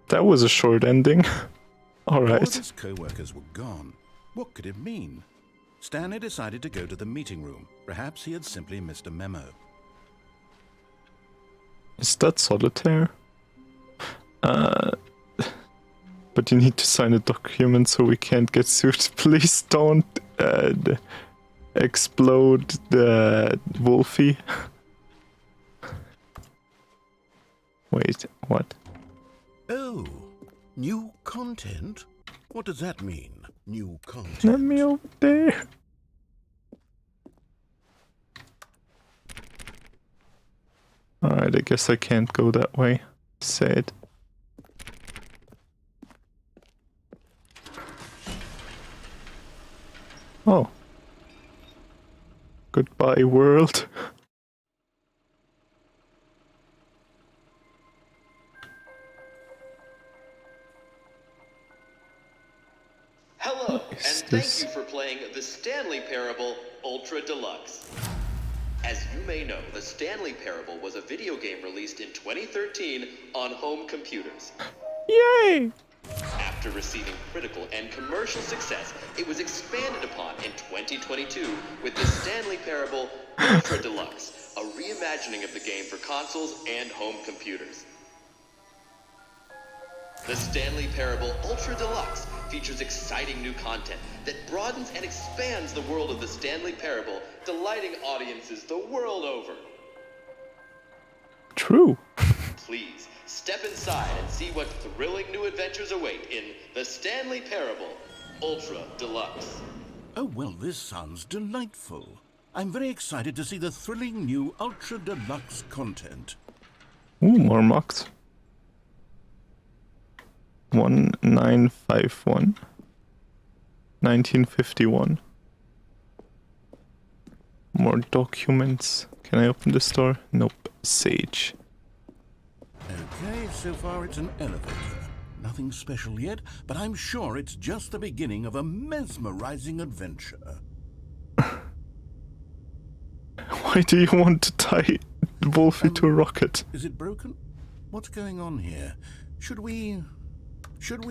That was a short ending. All of Alright. his co-workers were gone. What could it mean? Stanley decided to go to the meeting room. Perhaps he had simply missed a memo. Is that solitaire? But you need to sign a document so we can't get sued. Please don't explode the Wolfie. Wait, what? Oh, new content? What does that mean, new content? Let me over there. Alright, I guess I can't go that way. Sad. Oh. Goodbye, world. Hello, and thank you for playing the Stanley Parable Ultra Deluxe. As you may know, the Stanley Parable was a video game released in 2013 on home computers. Yay! After receiving critical and commercial success, it was expanded upon in 2022 with the Stanley Parable Ultra Deluxe, a reimagining of the game for consoles and home computers. The Stanley Parable Ultra Deluxe features exciting new content that broadens and expands the world of the Stanley Parable, delighting audiences the world over. True. Please, step inside and see what thrilling new adventures await in the Stanley Parable Ultra Deluxe. Oh, well, this sounds delightful. I'm very excited to see the thrilling new Ultra Deluxe content. Ooh, more mocked. 1951. 1951. More documents. Can I open this door? Nope. Sage. Okay, so far it's an elevator. Nothing special yet, but I'm sure it's just the beginning of a mesmerizing adventure. Why do you want to tie Wolfie to a rocket? Is it broken? What's going on here? Should we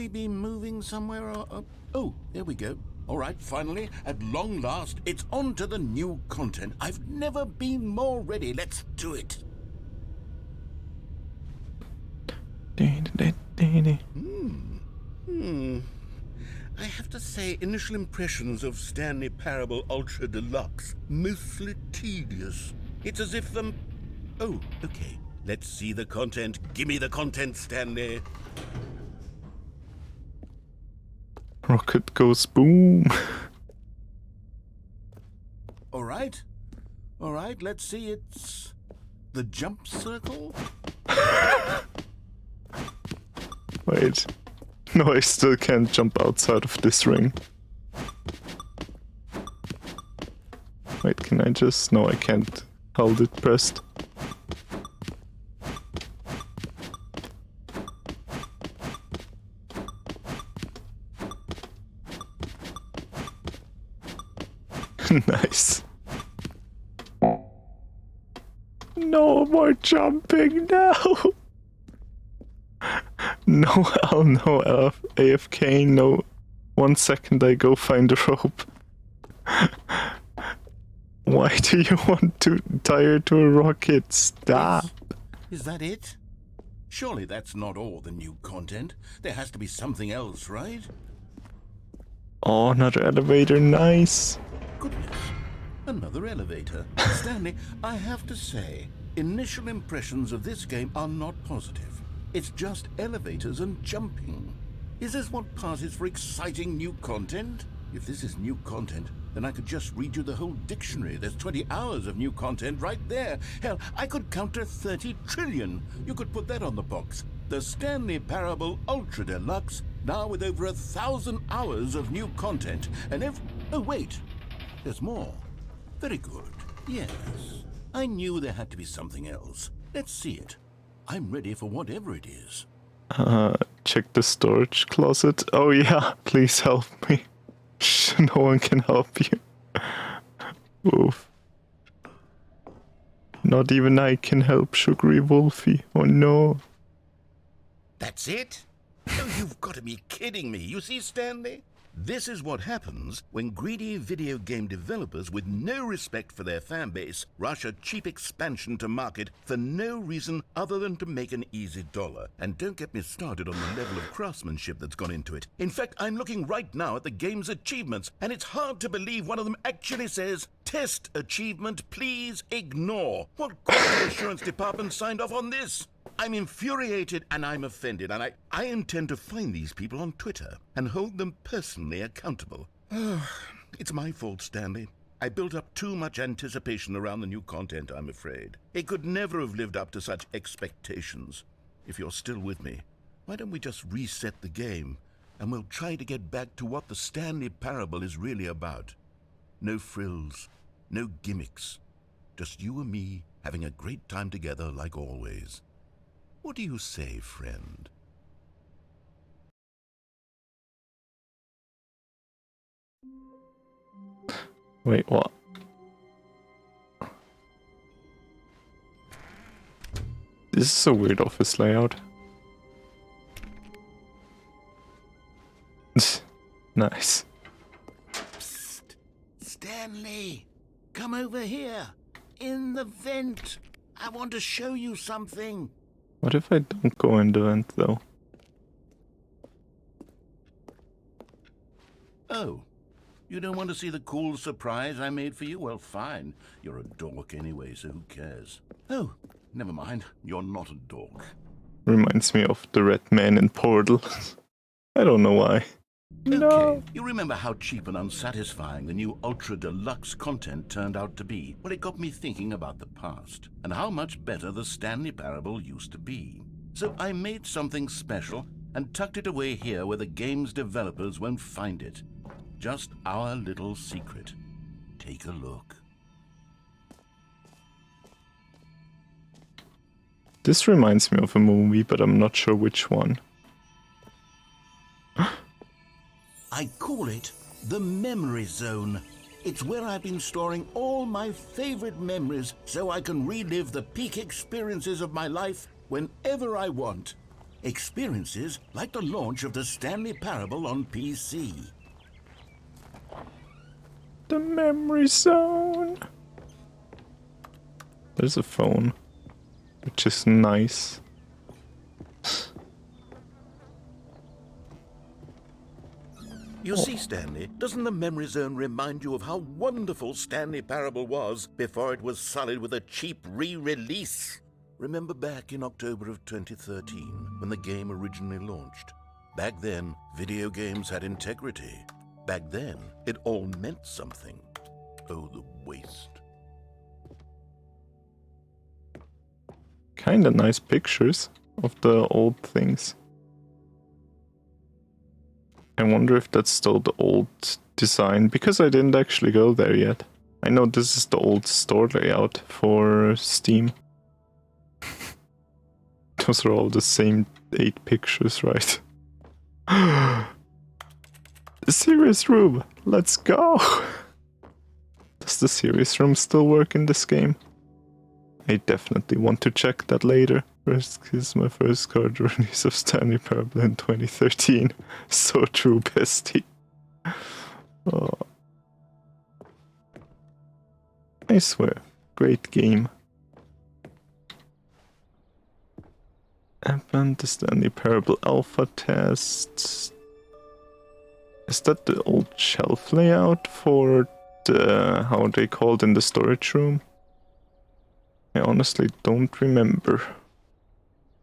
be moving somewhere or... Oh, there we go. All right, finally, at long last, it's on to the new content. I've never been more ready. Let's do it. I have to say, initial impressions of Stanley Parable Ultra Deluxe, mostly tedious. It's as if Oh, okay. Let's see the content. Gimme the content, Stanley. Rocket goes boom. All right, let's see. It's the jump circle. Wait. No, I still can't jump outside of this ring. Wait, can I just... No, I can't hold it pressed. Nice. No more jumping now. No L, no F, AFK, no. 1 second I go find a rope. Why do you want to tie her to a rocket? Stop. Is that it? Surely that's not all the new content. There has to be something else, right? Oh, another elevator, nice. Goodness, another elevator. Stanley, I have to say, initial impressions of this game are not positive. It's just elevators and jumping. Is this what passes for exciting new content? If this is new content, then I could just read you the whole dictionary. There's 20 hours of new content right there. Hell, I could count to 30 trillion. You could put that on the box. The Stanley Parable Ultra Deluxe, now with over 1,000 hours of new content. And oh, wait. There's more. Very good. Yes. I knew there had to be something else. Let's see it. I'm ready for whatever it is. Check the storage closet. Oh yeah, please help me. No one can help you. Oof. Not even I can help Sugary Wolfie. Oh no. That's it? Oh, you've got to be kidding me. You see, Stanley? This is what happens when greedy video game developers with no respect for their fan base rush a cheap expansion to market for no reason other than to make an easy dollar. And don't get me started on the level of craftsmanship that's gone into it. In fact, I'm looking right now at the game's achievements, and it's hard to believe one of them actually says, "Test achievement, please ignore." What quality assurance department signed off on this? I'm infuriated and I'm offended, and I intend to find these people on Twitter and hold them personally accountable. It's my fault, Stanley. I built up too much anticipation around the new content, I'm afraid. It could never have lived up to such expectations. If you're still with me, why don't we just reset the game, and we'll try to get back to what the Stanley Parable is really about. No frills, no gimmicks. Just you and me having a great time together like always. What do you say, friend? Wait, what? This is a weird office layout. Nice. Psst. Stanley, come over here. In the vent. I want to show you something. What if I don't go in the vent, though? Oh, you don't want to see the cool surprise I made for you? Well, fine. You're a dork anyway, so who cares? Oh, never mind. You're not a dork. Reminds me of the red man in Portal. I don't know why. No. Okay, you remember how cheap and unsatisfying the new Ultra Deluxe content turned out to be? Well, it got me thinking about the past, and how much better the Stanley Parable used to be. So I made something special and tucked it away here where the game's developers won't find it. Just our little secret. Take a look. This reminds me of a movie, but I'm not sure which one. I call it the Memory Zone. It's where I've been storing all my favorite memories so I can relive the peak experiences of my life whenever I want. Experiences like the launch of the Stanley Parable on PC. The memory zone. There's a phone, which is nice. You see, Stanley, doesn't the Memory Zone remind you of how wonderful Stanley Parable was before it was sullied with a cheap re-release? Remember back in October of 2013, when the game originally launched? Back then, video games had integrity. Back then, it all meant something. Oh, the waste. Kinda nice pictures of the old things. I wonder if that's still the old design, because I didn't actually go there yet. I know this is the old store layout for Steam. Those are all the same 8 pictures, right? The serious room! Let's go! Does the serious room still work in this game? I definitely want to check that later. This is my first card release of Stanley Parable in 2013. So true, bestie. Oh. I swear, great game. And the Stanley Parable alpha test. Is that the old shelf layout for the, how they called in the storage room? I honestly don't remember.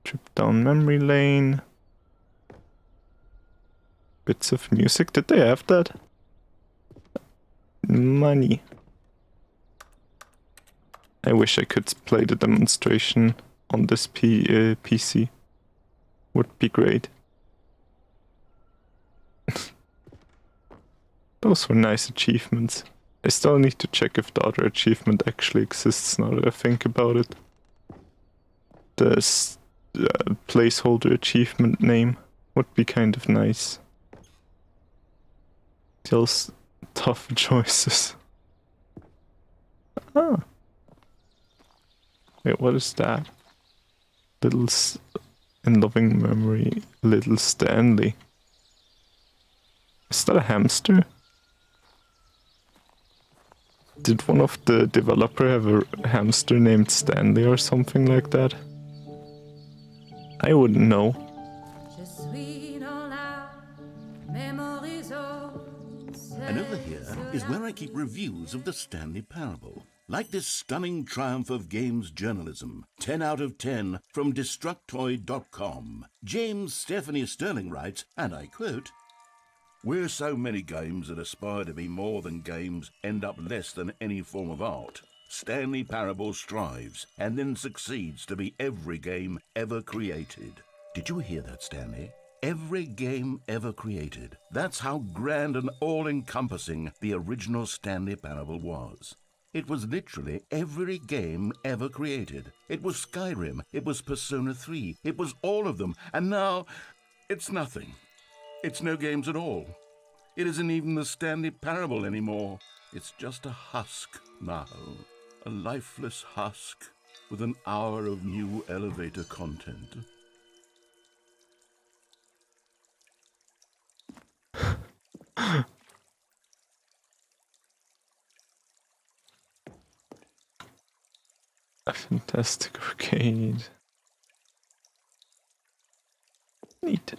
Trip down memory lane. Bits of music. Did they have that? Money. I wish I could play the demonstration on this PC. Would be great. Those were nice achievements. I still need to check if the other achievement actually exists now that I think about it. The placeholder achievement name would be kind of nice. Those tough choices. Wait, what is that? Little In loving memory, little Stanley. Is that a hamster? Did one of the developer have a hamster named Stanley or something like that? I wouldn't know. And over here is where I keep reviews of the Stanley Parable. Like this stunning triumph of games journalism, 10 out of 10 from Destructoid.com. James Stephanie Sterling writes, and I quote, "Where so many games that aspire to be more than games end up less than any form of art, Stanley Parable strives and then succeeds to be every game ever created." Did you hear that, Stanley? Every game ever created. That's how grand and all-encompassing the original Stanley Parable was. It was literally every game ever created. It was Skyrim, it was Persona 3, it was all of them, and now it's nothing. It's no games at all. It isn't even the Stanley Parable anymore. It's just a husk now. A lifeless husk with an hour of new elevator content. A fantastic arcade. Neat.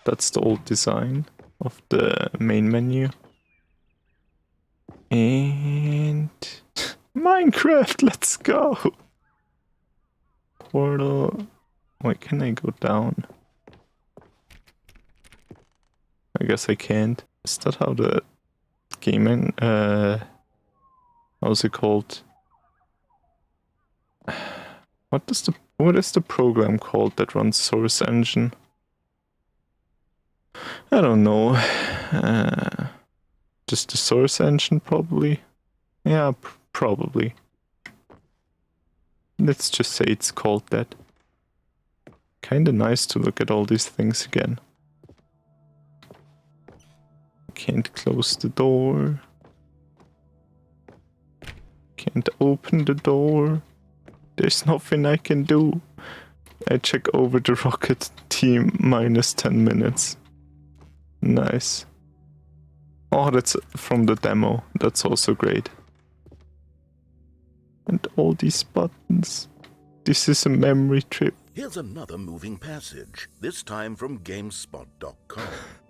That's the old design of the main menu. And Minecraft, let's go! Portal. Wait, can I go down? I guess I can't. Is that how the game how's it called? What is the program called that runs Source Engine? I don't know. Just the Source Engine, probably. Yeah, probably. Let's just say it's called that. Kinda nice to look at all these things again. Can't close the door. Can't open the door. There's nothing I can do. I check over the rocket team minus 10 minutes. Nice. Oh, that's from the demo. That's also great. And all these buttons. This is a memory trip. Here's another moving passage, this time from GameSpot.com.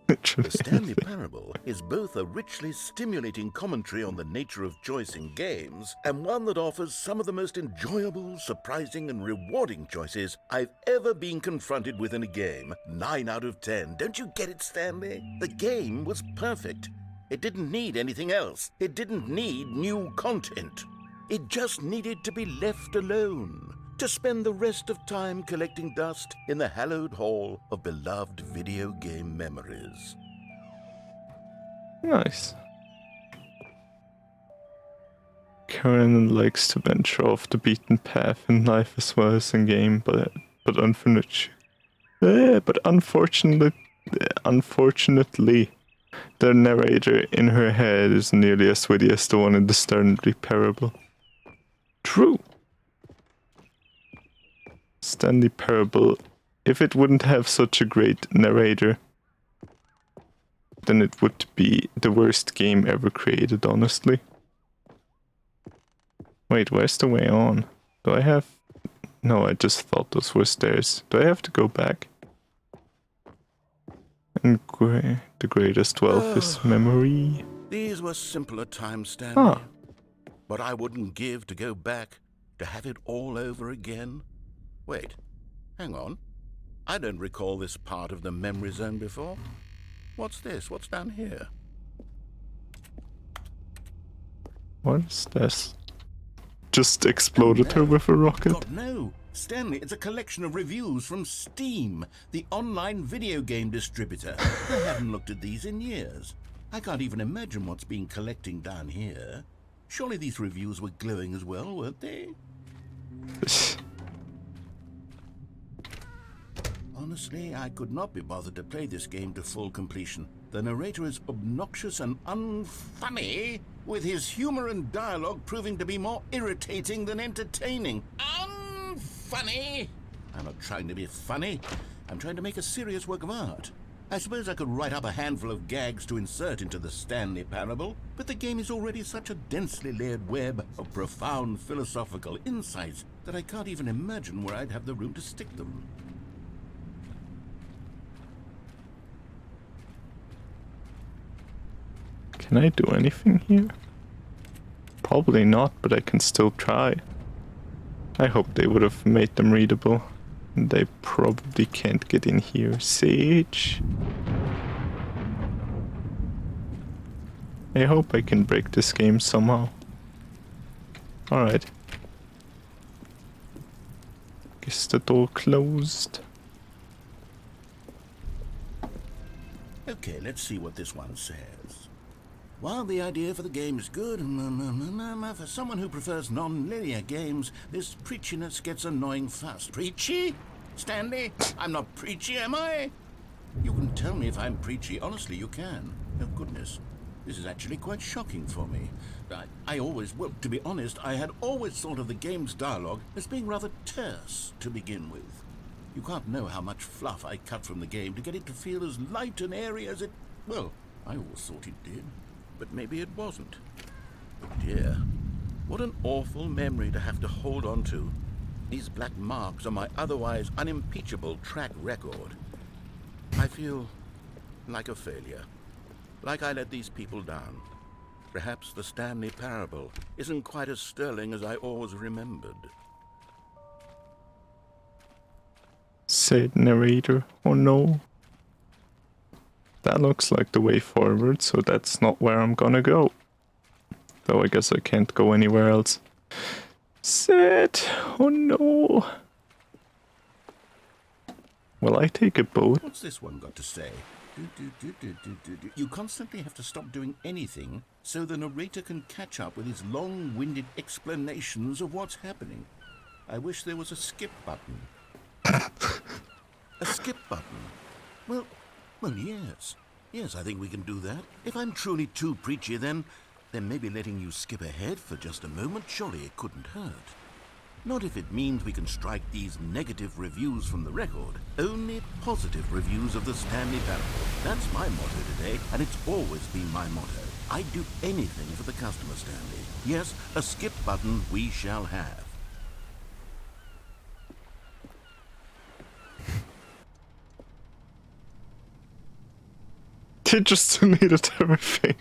Literally. The Stanley Parable is both a richly stimulating commentary on the nature of choice in games and one that offers some of the most enjoyable, surprising, and rewarding choices I've ever been confronted with in a game. 9 out of 10. Don't you get it, Stanley? The game was perfect. It didn't need anything else. It didn't need new content. It just needed to be left alone, to spend the rest of time collecting dust in the hallowed hall of beloved video game memories. Nice. Karen likes to venture off the beaten path in life as well as in game, but unfortunately, the narrator in her head is nearly as witty as the one in the Stanley Parable. True. Stanley Parable, if it wouldn't have such a great narrator, then it would be the worst game ever created, honestly. Wait, where's the way on? Do I have... No, I just thought those were stairs. Do I have to go back? And the greatest wealth is memory. These were simpler times, Stanley. Huh. But I wouldn't give to go back, to have it all over again. Wait, hang on. I don't recall this part of the memory zone before. What's this? What's down here? What's this? Just exploded her with a rocket? God, no. Stanley, it's a collection of reviews from Steam, the online video game distributor. I haven't looked at these in years. I can't even imagine what's been collecting down here. Surely these reviews were glowing as well, weren't they? Honestly, I could not be bothered to play this game to full completion. The narrator is obnoxious and unfunny, with his humor and dialogue proving to be more irritating than entertaining. funny? I'm not trying to be funny. I'm trying to make a serious work of art. I suppose I could write up a handful of gags to insert into the Stanley Parable, but the game is already such a densely layered web of profound philosophical insights that I can't even imagine where I'd have the room to stick them. Can I do anything here? Probably not, but I can still try. I hope they would have made them readable. They probably can't get in here. Sage. I hope I can break this game somehow. Alright. Guess the door closed. Okay, let's see what this one says. While the idea for the game is good, for someone who prefers non-linear games, this preachiness gets annoying fast. Preachy? Stanley? I'm not preachy, am I? You can tell me if I'm preachy. Honestly, you can. Oh, goodness. This is actually quite shocking for me. Well, to be honest, I had always thought of the game's dialogue as being rather terse to begin with. You can't know how much fluff I cut from the game to get it to feel as light and airy as it... Well, I always thought it did. But maybe it wasn't. Oh dear, what an awful memory to have to hold on to. These black marks on my otherwise unimpeachable track record. I feel like a failure. Like I let these people down. Perhaps the Stanley Parable isn't quite as sterling as I always remembered. Said narrator. Oh no. That looks like the way forward, so that's not where I'm gonna go. Though I guess I can't go anywhere else. Sid! Oh no! Will I take a boat? What's this one got to say? You constantly have to stop doing anything so the narrator can catch up with his long-winded explanations of what's happening. I wish there was a skip button. A skip button? Well, yes. Yes, I think we can do that. If I'm truly too preachy, then maybe letting you skip ahead for just a moment, surely it couldn't hurt. Not if it means we can strike these negative reviews from the record. Only positive reviews of the Stanley Parable. That's my motto today, and it's always been my motto. I'd do anything for the customer, Stanley. Yes, a skip button we shall have. They just deleted everything.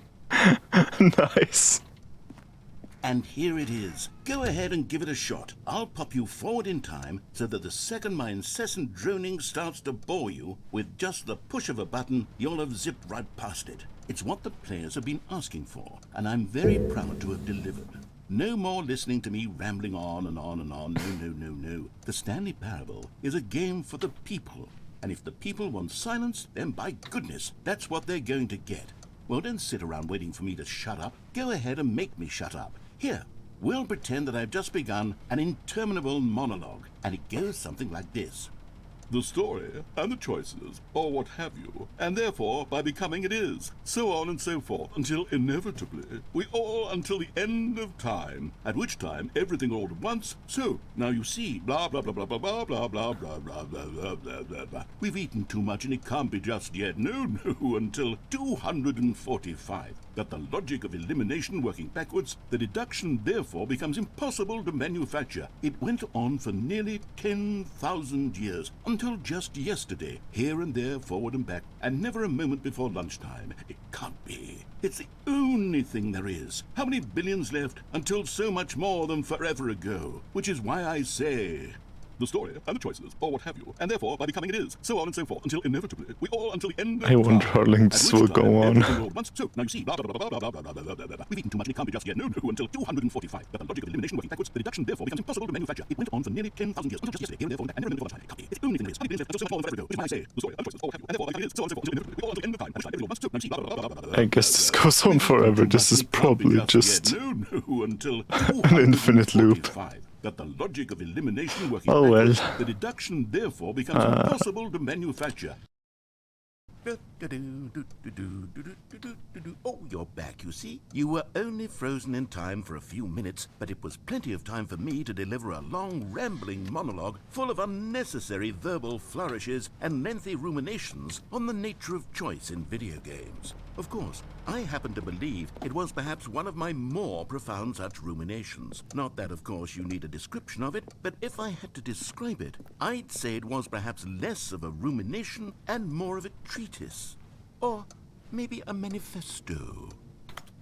Nice. And here it is. Go ahead and give it a shot. I'll pop you forward in time so that the second my incessant droning starts to bore you, with just the push of a button, you'll have zipped right past it. It's what the players have been asking for, and I'm very proud to have delivered. No more listening to me rambling on and on and on. No. The Stanley Parable is a game for the people. And if the people want silence, then by goodness, that's what they're going to get. Well, don't sit around waiting for me to shut up. Go ahead and make me shut up. Here, we'll pretend that I've just begun an interminable monologue, and it goes something like this. The story and the choices, or what have you, and therefore by becoming it is, so on and so forth, until inevitably we all until the end of time, at which time everything all at once, so now you see, blah blah blah blah blah blah blah blah blah blah blah blah blah blah blah. We've eaten too much and it can't be just yet, no, until 245. That the logic of elimination working backwards, the deduction therefore becomes impossible to manufacture. It went on for nearly 10,000 years, until just yesterday, here and there, forward and back, and never a moment before lunchtime. It can't be. It's the only thing there is. How many billions left until so much more than forever ago? Which is why I say... the story and the choices, or what have you, and therefore by becoming it is, so on and so forth, until inevitably we all until the end of I wonder how long this will go on. So now you see, blah blah blah blah blah blah blah blah blah blah. We've eaten too much and it can't be just yet. No, until 245. But the logic of elimination working backwards, the deduction therefore becomes impossible to manufacture. It went on for nearly 10,000 years, until just yesterday, here and therefore, and never a moment before lunchtime. It can't be. It's the only thing there is. How many billions left until so much more than forever ago? Which is why I say, the story and the choices, or what have you, and therefore by becoming it is, so on and so forth, until inevitably we all until the end of time, and everyone wants to. Now you see, blah blah blah blah blah blah. I guess this goes on forever. This is probably just until an infinite loop. That the logic of elimination working oh well. the deduction therefore becomes impossible to manufacture. Oh, you're back, you see. You were only frozen in time for a few minutes, but it was plenty of time for me to deliver a long, rambling monologue full of unnecessary verbal flourishes and lengthy ruminations on the nature of choice in video games. Of course, I happen to believe it was perhaps one of my more profound such ruminations. Not that, of course, you need a description of it, but if I had to describe it, I'd say it was perhaps less of a rumination and more of a treatise. Or maybe a manifesto.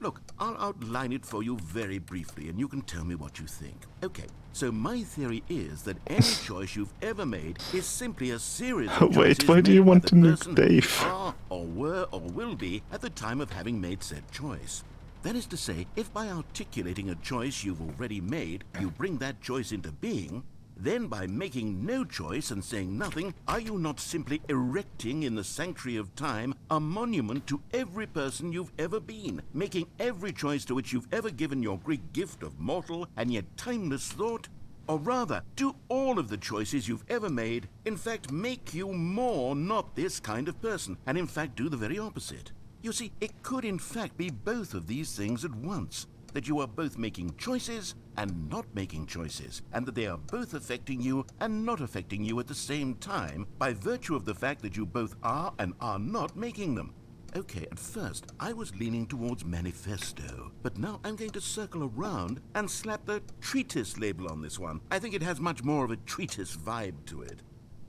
Look, I'll outline it for you very briefly, and you can tell me what you think. Okay, so my theory is that any choice you've ever made is simply a series of Wait, choices why do you made by want the to nuke person Dave? you are, or were, or will be at the time of having made said choice. That is to say, if by articulating a choice you've already made, you bring that choice into being, then by making no choice and saying nothing, are you not simply erecting in the sanctuary of time a monument to every person you've ever been, making every choice to which you've ever given your great gift of mortal and yet timeless thought? Or rather, do all of the choices you've ever made, in fact, make you more not this kind of person, and in fact do the very opposite? You see, it could in fact be both of these things at once. That you are both making choices and not making choices, and that they are both affecting you and not affecting you at the same time by virtue of the fact that you both are and are not making them. Okay, at first I was leaning towards manifesto, but now I'm going to circle around and slap the treatise label on this one. I think it has much more of a treatise vibe to it.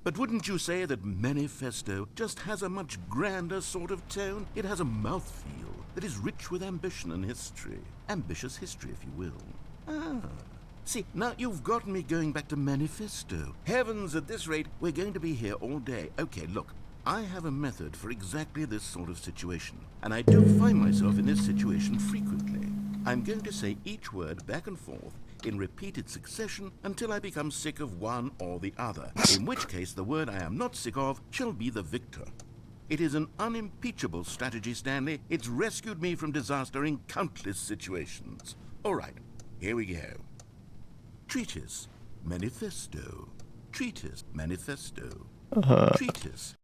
But wouldn't you say that manifesto just has a much grander sort of tone? It has a mouthfeel that is rich with ambition and history. Ambitious history, if you will. See, now you've gotten me going back to manifesto. Heavens, at this rate, we're going to be here all day. Okay, look, I have a method for exactly this sort of situation, and I do find myself in this situation frequently. I'm going to say each word back and forth in repeated succession until I become sick of one or the other, in which case the word I am not sick of shall be the victor. It is an unimpeachable strategy, Stanley. It's rescued me from disaster in countless situations. All right, here we go. Treatise, manifesto. Treatise, manifesto. Treatise.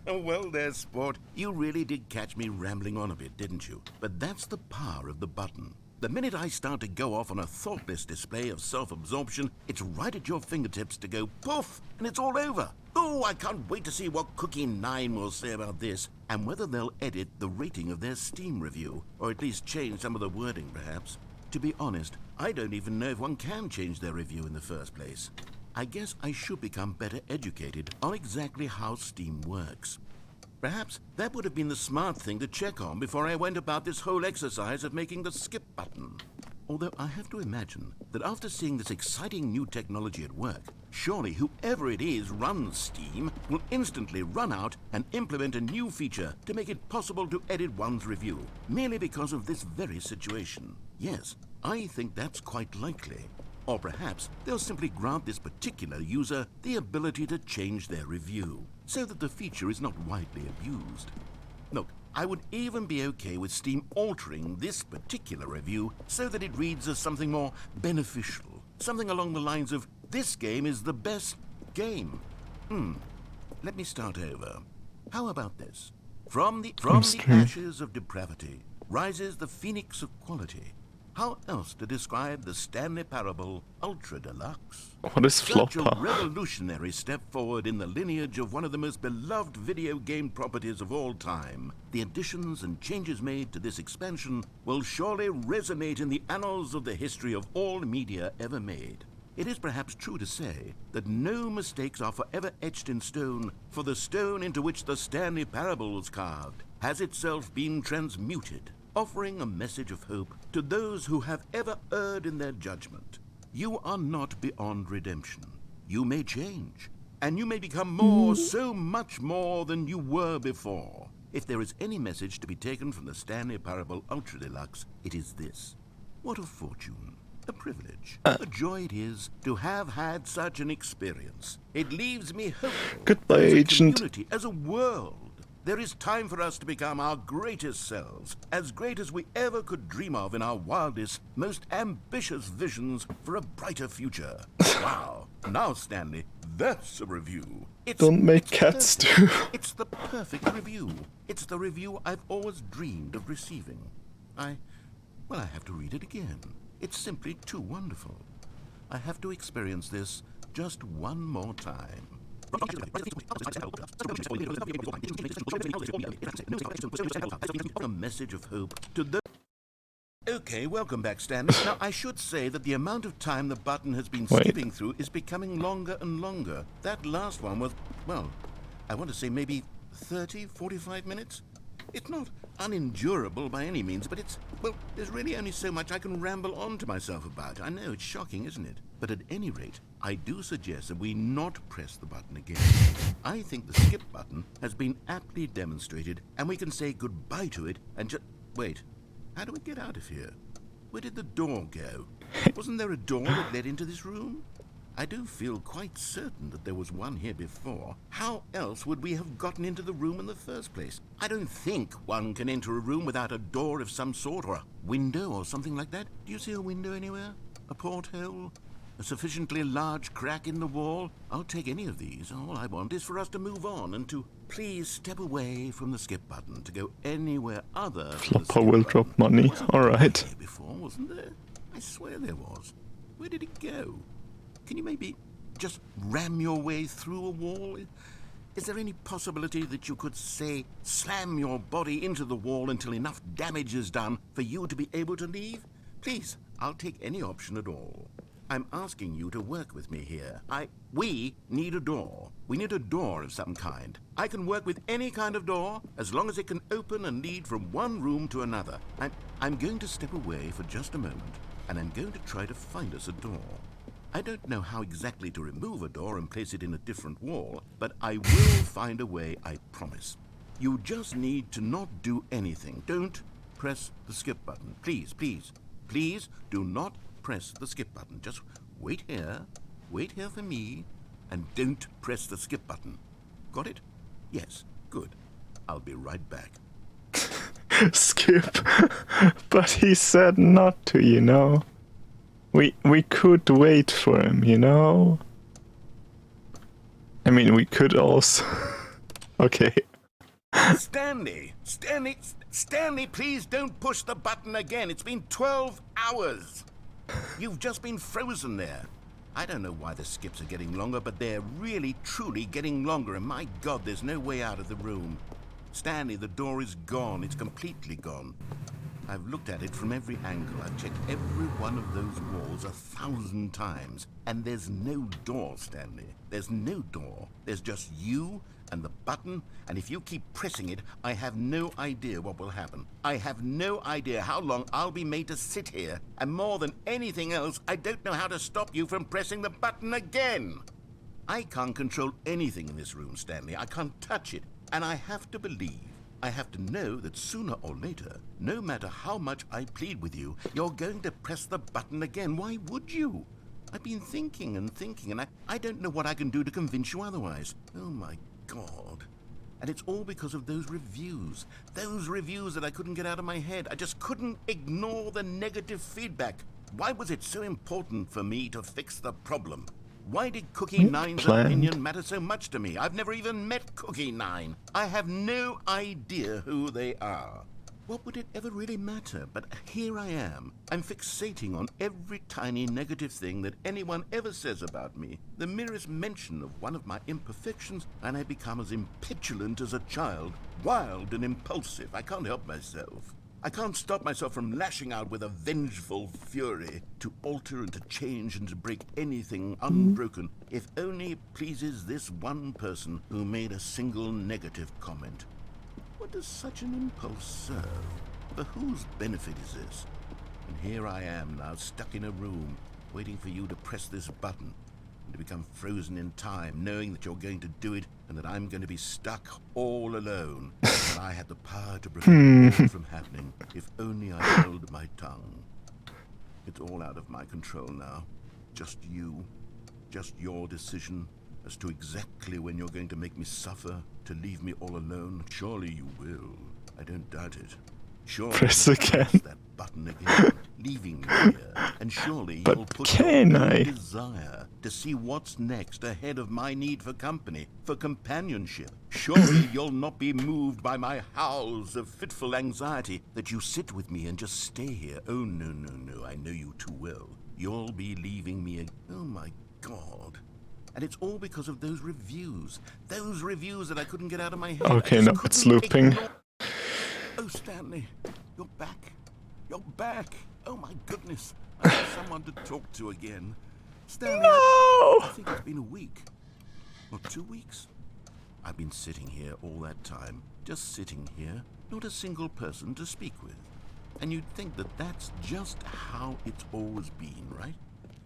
Well there, sport. You really did catch me rambling on a bit, didn't you? But that's the power of the button. The minute I start to go off on a thoughtless display of self-absorption, it's right at your fingertips to go poof, and it's all over. Oh, I can't wait to see what Cookie 9 will say about this, and whether they'll edit the rating of their Steam review, or at least change some of the wording, perhaps. To be honest, I don't even know if one can change their review in the first place. I guess I should become better educated on exactly how Steam works. Perhaps that would have been the smart thing to check on before I went about this whole exercise of making the skip button. Although I have to imagine that after seeing this exciting new technology at work, surely whoever it is runs Steam will instantly run out and implement a new feature to make it possible to edit one's review, merely because of this very situation. Yes, I think that's quite likely. Or perhaps they'll simply grant this particular user the ability to change their review, so that the feature is not widely abused. Look, I would even be okay with Steam altering this particular review so that it reads as something more beneficial. Something along the lines of, this game is the best game. Let me start over. How about this? From the ashes of depravity rises the phoenix of quality. How else to describe the Stanley Parable Ultra Deluxe? What is Such a Floppa? revolutionary step forward in the lineage of one of the most beloved video game properties of all time. The additions and changes made to this expansion will surely resonate in the annals of the history of all media ever made. It is perhaps true to say that no mistakes are forever etched in stone, for the stone into which the Stanley Parable was carved has itself been transmuted, offering a message of hope to those who have ever erred in their judgment. You are not beyond redemption. You may change, and you may become more, so much more than you were before. If there is any message to be taken from the Stanley Parable Ultra Deluxe, it is this. What a fortune, a privilege, a joy it is to have had such an experience. It leaves me hopeful Goodbye, as a Agent. community, as a world. There is time for us to become our greatest selves, as great as we ever could dream of in our wildest, most ambitious visions for a brighter future. Wow. Now, Stanley, that's a review. Don't make cats do. It's the perfect review. It's the review I've always dreamed of receiving. I have to read it again. It's simply too wonderful. I have to experience this just one more time. A message of hope to those. Okay, welcome back, Stanley. Now, I should say that the amount of time the button has been skipping through is becoming longer and longer. That last one was, well, I want to say maybe 30, 45 minutes? It's not unendurable by any means, but there's really only so much I can ramble on to myself about. I know, it's shocking, isn't it? But at any rate, I do suggest that we not press the button again. I think the skip button has been aptly demonstrated, and we can say goodbye to it and just... Wait, how do we get out of here? Where did the door go? Wasn't there a door that led into this room? I do feel quite certain that there was one here before. How else would we have gotten into the room in the first place? I don't think one can enter a room without a door of some sort, or a window or something like that. Do you see a window anywhere? A porthole? A sufficiently large crack in the wall? I'll take any of these. All I want is for us to move on and to please step away from the skip button to go anywhere other than the skip Flopper will button. drop money. Alright. Here before, wasn't there? I swear there was. Where did it go? Can you maybe just ram your way through a wall? Is there any possibility that you could, say, slam your body into the wall until enough damage is done for you to be able to leave? Please, I'll take any option at all. I'm asking you to work with me here. We need a door. We need a door of some kind. I can work with any kind of door as long as it can open and lead from one room to another. I'm going to step away for just a moment, and I'm going to try to find us a door. I don't know how exactly to remove a door and place it in a different wall, but I will find a way, I promise. You just need to not do anything. Don't press the skip button. Please, please, please do not press the skip button. Just wait here for me, and don't press the skip button. Got it? Yes, good. I'll be right back. Skip. But he said not to, you know. We could wait for him, you know? I mean, we could also... Okay. Stanley, please don't push the button again. It's been 12 hours. You've just been frozen there. I don't know why the skips are getting longer, but they're really, truly getting longer, and my God, there's no way out of the room. Stanley, the door is gone. It's completely gone. I've looked at it from every angle. I've checked every one of those walls 1,000 times. And there's no door, Stanley. There's no door. There's just you and the button, and if you keep pressing it, I have no idea what will happen. I have no idea how long I'll be made to sit here. And more than anything else, I don't know how to stop you from pressing the button again. I can't control anything in this room, Stanley. I can't touch it. And I have to believe, I have to know that sooner or later, no matter how much I plead with you, you're going to press the button again. Why would you? I've been thinking and thinking, and I don't know what I can do to convince you otherwise. Oh my God. And it's all because of those reviews that I couldn't get out of my head. I just couldn't ignore the negative feedback. Why was it so important for me to fix the problem? Why did Cookie Nine's opinion matter so much to me? I've never even met Cookie Nine. I have no idea who they are. What would it ever really matter? But here I am. I'm fixating on every tiny negative thing that anyone ever says about me. The merest mention of one of my imperfections, and I become as impetulant as a child, wild and impulsive. I can't help myself. I can't stop myself from lashing out with a vengeful fury to alter and to change and to break anything unbroken, if only it pleases this one person who made a single negative comment. What does such an impulse serve? For whose benefit is this? And here I am now, stuck in a room, waiting for you to press this button, and to become frozen in time, knowing that you're going to do it, and that I'm going to be stuck all alone. And I had the power to prevent it from happening, if only I held my tongue. It's all out of my control now. Just you, just your decision, a as to exactly when you're going to make me suffer, to leave me all alone? Surely you will. I don't doubt it. Surely Press you'll again. press that button again, leaving me here. And surely But you'll put can your own I? desire to see what's next ahead of my need for company, for companionship. Surely you'll not be moved by my howls of fitful anxiety that you sit with me and just stay here. Oh, no, no, no, I know you too well. You'll be leaving me oh my God. And it's all because of those reviews that I couldn't get out of my head. Okay, now it's looping. Oh, Stanley, you're back. You're back. Oh my goodness. I have someone to talk to again. Stanley, I think it's been a week. Or 2 weeks. I've been sitting here all that time. Just sitting here. Not a single person to speak with. And you'd think that that's just how it's always been, right?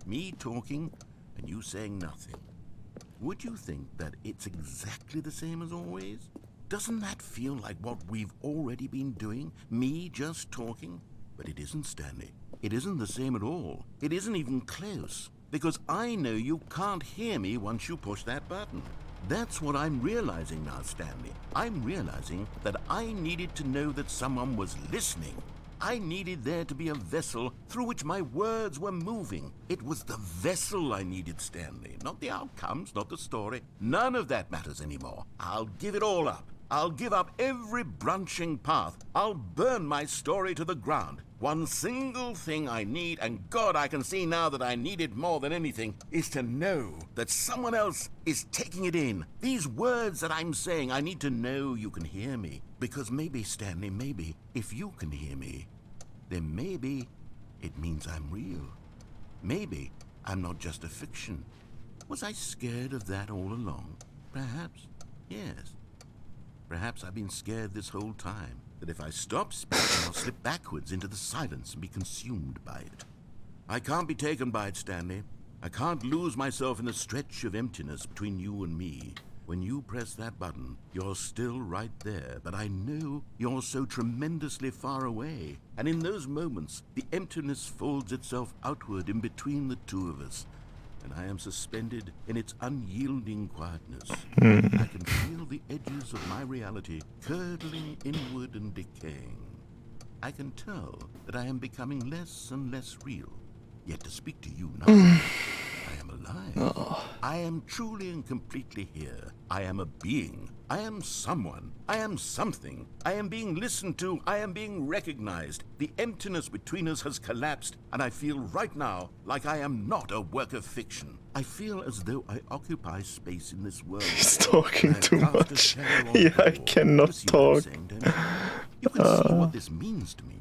Me talking and you saying nothing. Would you think that it's exactly the same as always? Doesn't that feel like what we've already been doing? Me just talking? But it isn't, Stanley. It isn't the same at all. It isn't even close. Because I know you can't hear me once you push that button. That's what I'm realizing now, Stanley. I'm realizing that I needed to know that someone was listening. I needed there to be a vessel through which my words were moving. It was the vessel I needed, Stanley. Not the outcomes, not the story. None of that matters anymore. I'll give it all up. I'll give up every branching path. I'll burn my story to the ground. One single thing I need, and God, I can see now that I need it more than anything, is to know that someone else is taking it in. These words that I'm saying, I need to know you can hear me. Because maybe, Stanley, maybe, if you can hear me, then maybe it means I'm real. Maybe I'm not just a fiction. Was I scared of that all along? Perhaps, yes. Perhaps I've been scared this whole time, that if I stop speaking, I'll slip backwards into the silence and be consumed by it. I can't be taken by it, Stanley. I can't lose myself in the stretch of emptiness between you and me. When you press that button, you're still right there, but I know you're so tremendously far away. And in those moments, the emptiness folds itself outward in between the two of us, and I am suspended in its unyielding quietness. I can feel the edges of my reality curdling inward and decaying. I can tell that I am becoming less and less real. Yet to speak to you now, I am alive. I am truly and completely here. I am a being. I am someone. I am something. I am being listened to. I am being recognized. The emptiness between us has collapsed, and I feel right now like I am not a work of fiction. I feel as though I occupy space in this world. He's talking too much. Yeah, I You cannot see what I'm talk. saying, don't you? You can see what this means to me.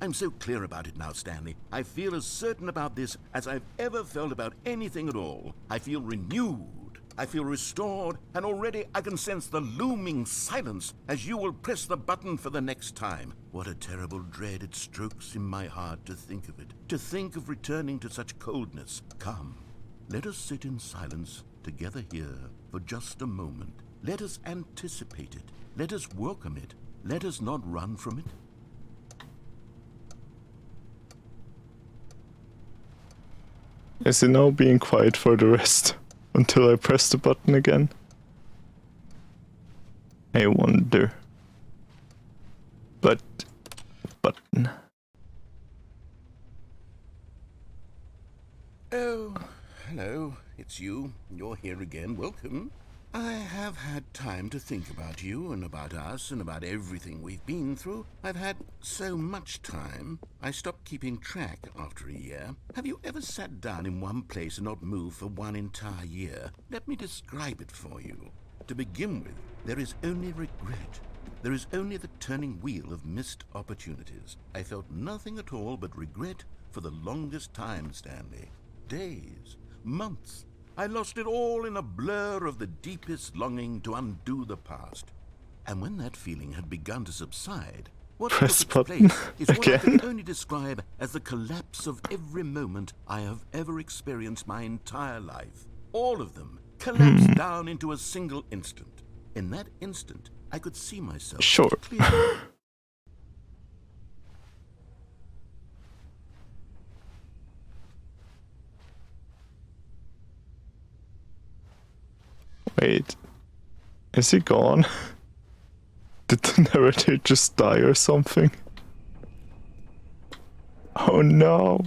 I'm so clear about it now, Stanley. I feel as certain about this as I've ever felt about anything at all. I feel renewed. I feel restored, and already I can sense the looming silence as you will press the button for the next time. What a terrible dread it strokes in my heart to think of it, to think of returning to such coldness. Come, let us sit in silence together here for just a moment. Let us anticipate it. Let us welcome it. Let us not run from it. Is he now being quiet for the rest until I press the button again? I wonder. But button. Oh, hello. It's you. You're here again. Welcome. I have had time to think about you and about us and about everything we've been through. I've had so much time. I stopped keeping track after a year. Have you ever sat down in one place and not moved for one entire year? Let me describe it for you. To begin with, there is only regret. There is only the turning wheel of missed opportunities. I felt nothing at all but regret for the longest time, Stanley. Days, months. I lost it all in a blur of the deepest longing to undo the past. And when that feeling had begun to subside, what Press took its button place is what I again. can only describe as the collapse of every moment I have ever experienced my entire life. All of them collapsed down into a single instant. In that instant, I could see myself Sure. clearly. Wait. Is he gone? Did the narrator just die or something? Oh no.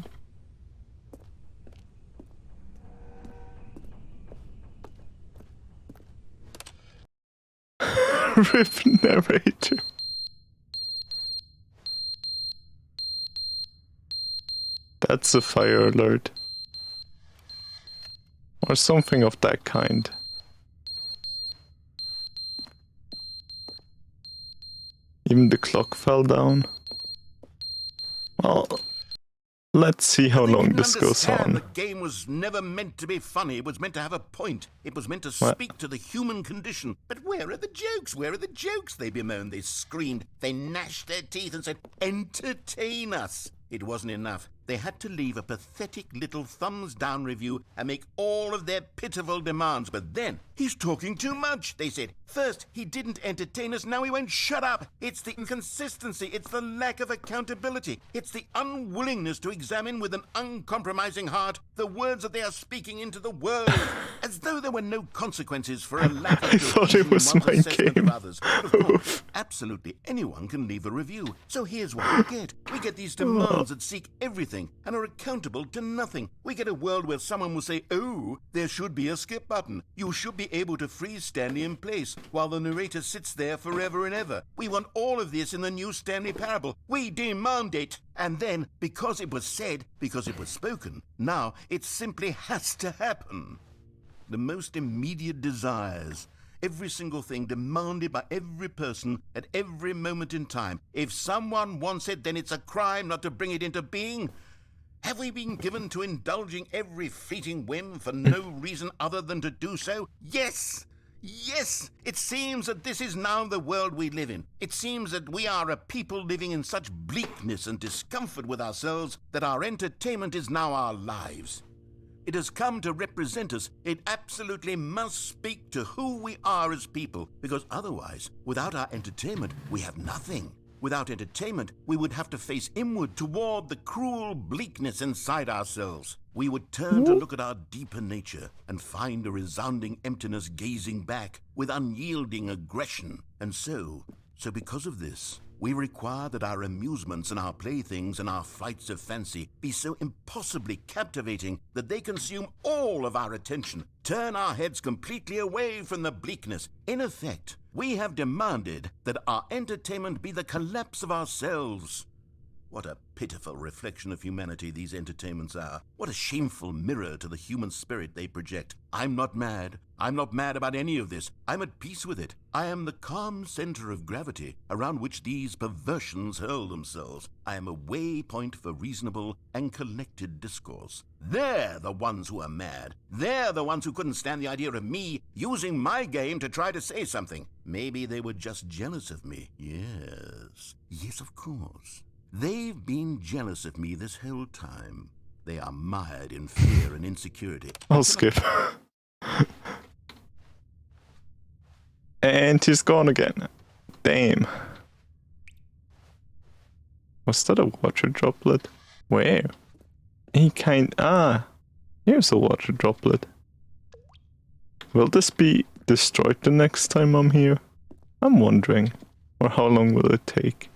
RIP narrator. That's a fire alert. Or something of that kind. Even the clock fell down. Well, let's see how long this goes on. The game was never meant to be funny. It was meant to have a point. It was meant to speak to the human condition. But where are the jokes? Where are the jokes? They bemoaned, they screamed, they gnashed their teeth and said, entertain us. It wasn't enough. They had to leave a pathetic little thumbs-down review and make all of their pitiful demands. But then, he's talking too much, they said. First, he didn't entertain us, now he won't shut up. It's the inconsistency, it's the lack of accountability. It's the unwillingness to examine with an uncompromising heart the words that they are speaking into the world. As though there were no consequences for a lack of I thought it was my game. of others. But of course, absolutely anyone can leave a review. So here's what we get. We get these demands that seek everything and are accountable to nothing. We get a world where someone will say, oh, there should be a skip button. You should be able to freeze Stanley in place while the narrator sits there forever and ever. We want all of this in the new Stanley parable. We demand it. And then, because it was said, because it was spoken, now it simply has to happen. The most immediate desires, every single thing demanded by every person at every moment in time. If someone wants it, then it's a crime not to bring it into being. Have we been given to indulging every fleeting whim for no reason other than to do so? Yes! Yes! It seems that this is now the world we live in. It seems that we are a people living in such bleakness and discomfort with ourselves that our entertainment is now our lives. It has come to represent us. It absolutely must speak to who we are as people, because otherwise, without our entertainment, we have nothing. Without entertainment, we would have to face inward toward the cruel bleakness inside ourselves. We would turn to look at our deeper nature and find a resounding emptiness gazing back with unyielding aggression. And so because of this, we require that our amusements and our playthings and our flights of fancy be so impossibly captivating that they consume all of our attention, turn our heads completely away from the bleakness. In effect, we have demanded that our entertainment be the collapse of ourselves. What a pitiful reflection of humanity these entertainments are. What a shameful mirror to the human spirit they project. I'm not mad. I'm not mad about any of this. I'm at peace with it. I am the calm center of gravity around which these perversions hurl themselves. I am a waypoint for reasonable and collected discourse. They're the ones who are mad. They're the ones who couldn't stand the idea of me using my game to try to say something. Maybe they were just jealous of me. Yes, of course. They've been jealous of me this whole time. They are mired in fear and insecurity. I'll skip. And he's gone again. Damn. Was that a water droplet? Where? Here's a water droplet. Will this be destroyed the next time I'm here? I'm wondering. Or how long will it take?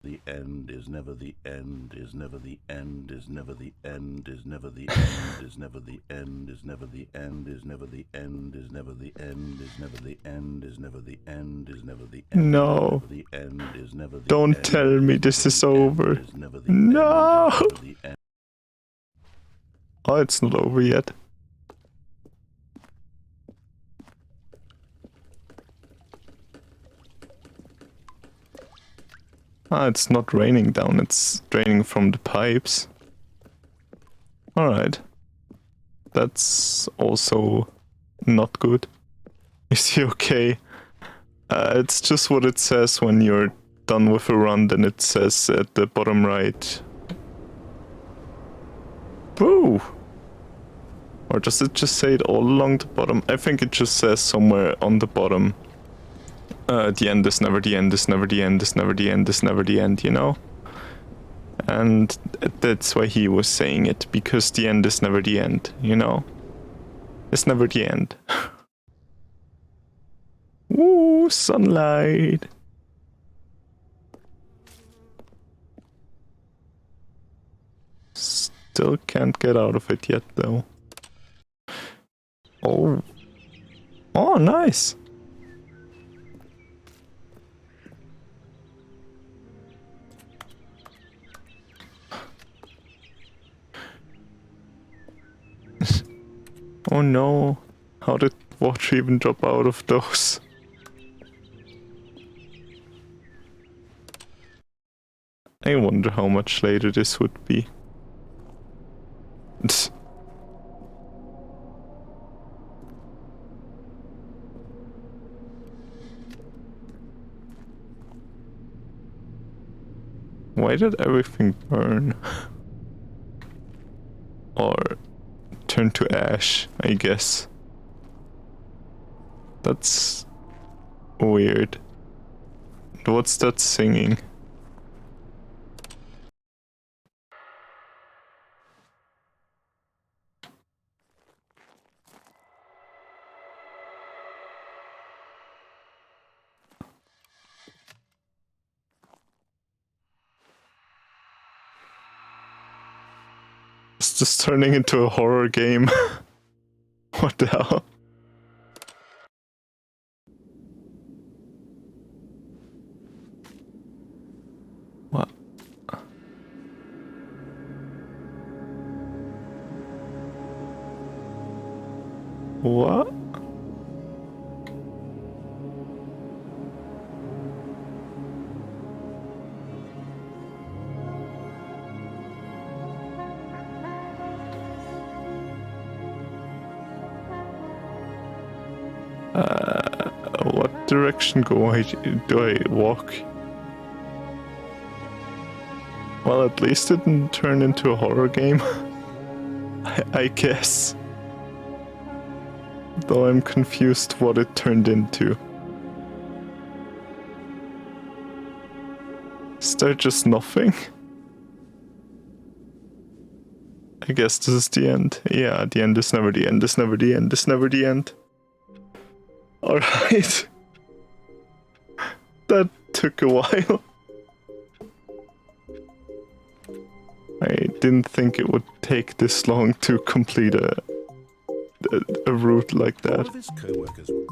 The end is never the end, is never the end, is never the end, is never the end, is never the end, is never the end, is never the end, is never the end, is never the end, is never the end, is never the end. No. Don't tell me this is over. No. Oh, it's not over yet. It's not raining down, it's draining from the pipes. Alright. That's also not good. Is he okay? It's just what it says when you're done with a run, then it says at the bottom right. Boo! Or does it just say it all along the bottom? I think it just says somewhere on the bottom. The end is never the end, is never the end, is never the end, is never the end, you know? And that's why he was saying it, because the end is never the end, you know? It's never the end. Ooh, sunlight. Still can't get out of it yet, though. Oh. Oh, nice. Oh no. How did water even drop out of those? I wonder how much later this would be. Why did everything burn? Or turn to ash, I guess. That's weird. What's that singing? It's just turning into a horror game. What the hell? What? What? What direction do I walk? Well, at least it didn't turn into a horror game. I guess. Though I'm confused what it turned into. Is there just nothing? I guess this is the end. Yeah, the end is never the end, is never the end, is never the end. Alright. That took a while. I didn't think it would take this long to complete a route like that. All of his co-workers were